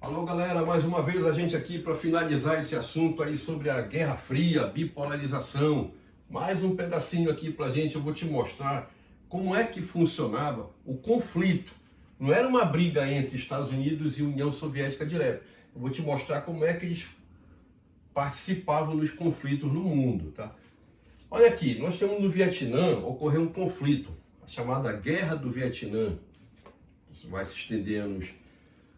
Alô galera, mais uma vez a gente aqui para finalizar esse assunto aí sobre a Guerra Fria, bipolarização. Mais um pedacinho aqui para a gente, eu vou te mostrar como é que funcionava o conflito. Não era uma briga entre Estados Unidos e União Soviética direta. Eu vou te mostrar como é que eles participavam dos conflitos no mundo, tá? Olha aqui, nós temos no Vietnã, ocorreu um conflito, a chamada Guerra do Vietnã. Isso vai se estender anos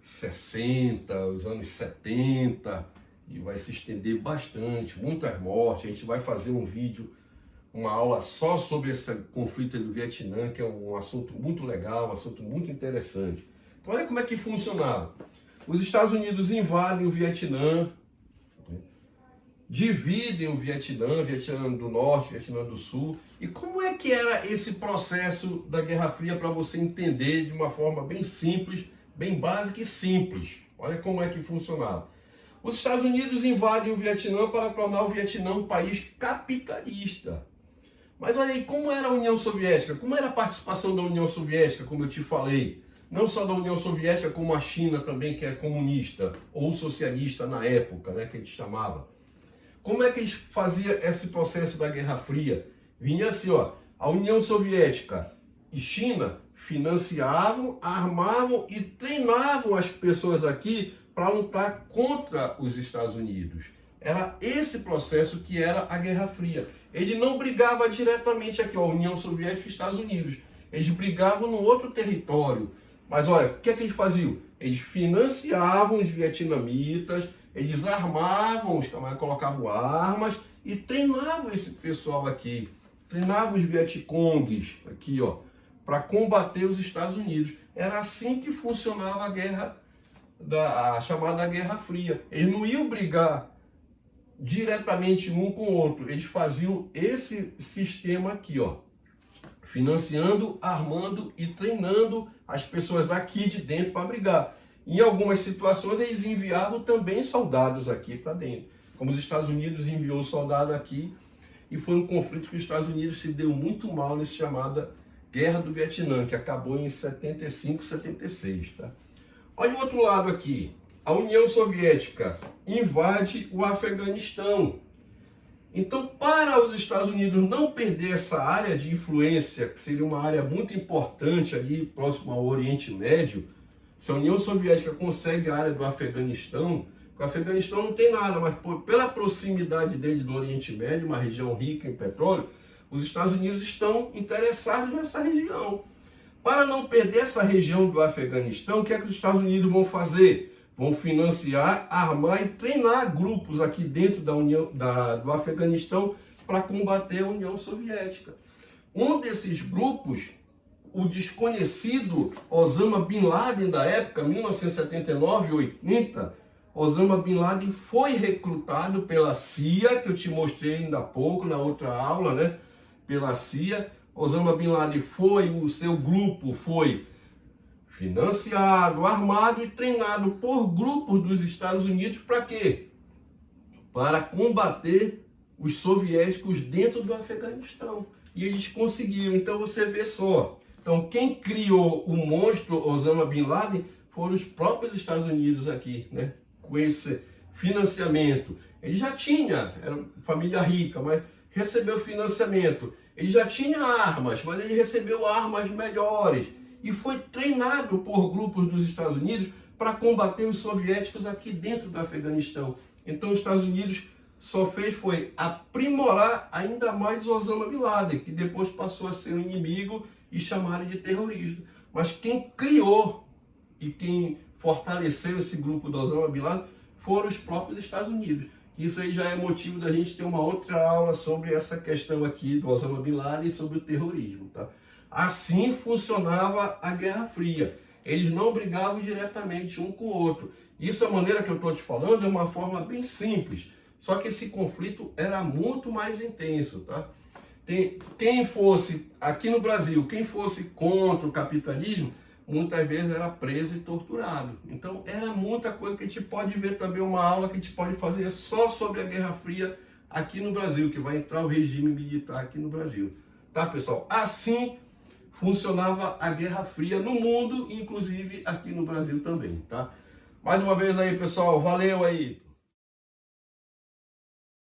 60, os anos 70, e vai se estender bastante, muitas mortes. A gente vai fazer um vídeo, uma aula só sobre esse conflito do Vietnã, que é um assunto muito legal, um assunto muito interessante. Então olha como é que funcionava. Os Estados Unidos invadem o Vietnã, dividem o Vietnã, Vietnã do Norte, Vietnã do Sul. E como é que era esse processo da Guerra Fria para você entender de uma forma bem simples, bem básica e simples? Olha como é que funcionava. Os Estados Unidos invadem o Vietnã para tornar o Vietnã um país capitalista. Mas olha aí, como era a União Soviética? Como era a participação da União Soviética, como eu te falei? Não só da União Soviética, como a China também, que é comunista, ou socialista na época, né, que a gente chamava. Como é que eles faziam esse processo da Guerra Fria? Vinha assim, ó, a União Soviética e China financiavam, armavam e treinavam as pessoas aqui para lutar contra os Estados Unidos. Era esse processo que era a Guerra Fria. Ele não brigava diretamente aqui, ó, União Soviética e Estados Unidos. Eles brigavam no outro território. Mas olha, o que é que eles faziam? Eles financiavam os vietnamitas, eles armavam, os camaradas colocavam armas e treinavam esse pessoal aqui. Treinavam os Vietcongues aqui, ó, para combater os Estados Unidos. Era assim que funcionava a guerra, a chamada Guerra Fria. Eles não iam brigar diretamente um com o outro. Eles faziam esse sistema aqui, ó, financiando, armando e treinando as pessoas aqui de dentro para brigar. Em algumas situações eles enviavam também soldados aqui para dentro. Como os Estados Unidos enviou soldado aqui, e foi um conflito que os Estados Unidos se deu muito mal nesse chamada Guerra do Vietnã, que acabou em 75, 76. Tá? Olha o outro lado aqui. A União Soviética invade o Afeganistão. Então, para os Estados Unidos não perder essa área de influência, que seria uma área muito importante ali, próximo ao Oriente Médio, se a União Soviética consegue a área do Afeganistão, o Afeganistão não tem nada, mas pela proximidade dele do Oriente Médio, uma região rica em petróleo, os Estados Unidos estão interessados nessa região. Para não perder essa região do Afeganistão, o que é que os Estados Unidos vão fazer? Vão financiar, armar e treinar grupos aqui dentro do Afeganistão para combater a União Soviética. Um desses grupos, o desconhecido Osama Bin Laden da época, 1979 e 80, Osama Bin Laden foi recrutado pela CIA, que eu te mostrei ainda há pouco na outra aula, né? Pela CIA. Osama Bin Laden o seu grupo foi financiado, armado e treinado por grupos dos Estados Unidos para quê? Para combater os soviéticos dentro do Afeganistão. E eles conseguiram. Então você vê só. Então quem criou o monstro Osama Bin Laden foram os próprios Estados Unidos aqui, né? Com esse financiamento. Ele já tinha, era família rica, mas recebeu financiamento. Ele já tinha armas, mas ele recebeu armas melhores. E foi treinado por grupos dos Estados Unidos para combater os soviéticos aqui dentro do Afeganistão. Então os Estados Unidos só foi aprimorar ainda mais o Osama Bin Laden, que depois passou a ser um inimigo e chamaram de terrorista. Mas quem criou e quem fortaleceu esse grupo do Osama Bin Laden foram os próprios Estados Unidos. Isso aí já é motivo da gente ter uma outra aula sobre essa questão aqui do Osama Bin Laden e sobre o terrorismo, tá? Assim funcionava a Guerra Fria. Eles não brigavam diretamente um com o outro. Isso, a maneira que eu estou te falando, é uma forma bem simples. Só que esse conflito era muito mais intenso, tá? Quem fosse, aqui no Brasil, quem fosse contra o capitalismo, muitas vezes era preso e torturado. Então, era muita coisa que a gente pode ver também, uma aula que a gente pode fazer só sobre a Guerra Fria aqui no Brasil, que vai entrar o regime militar aqui no Brasil. Tá, pessoal? Assim funcionava a Guerra Fria no mundo, inclusive aqui no Brasil também, tá? Mais uma vez aí, pessoal, valeu aí.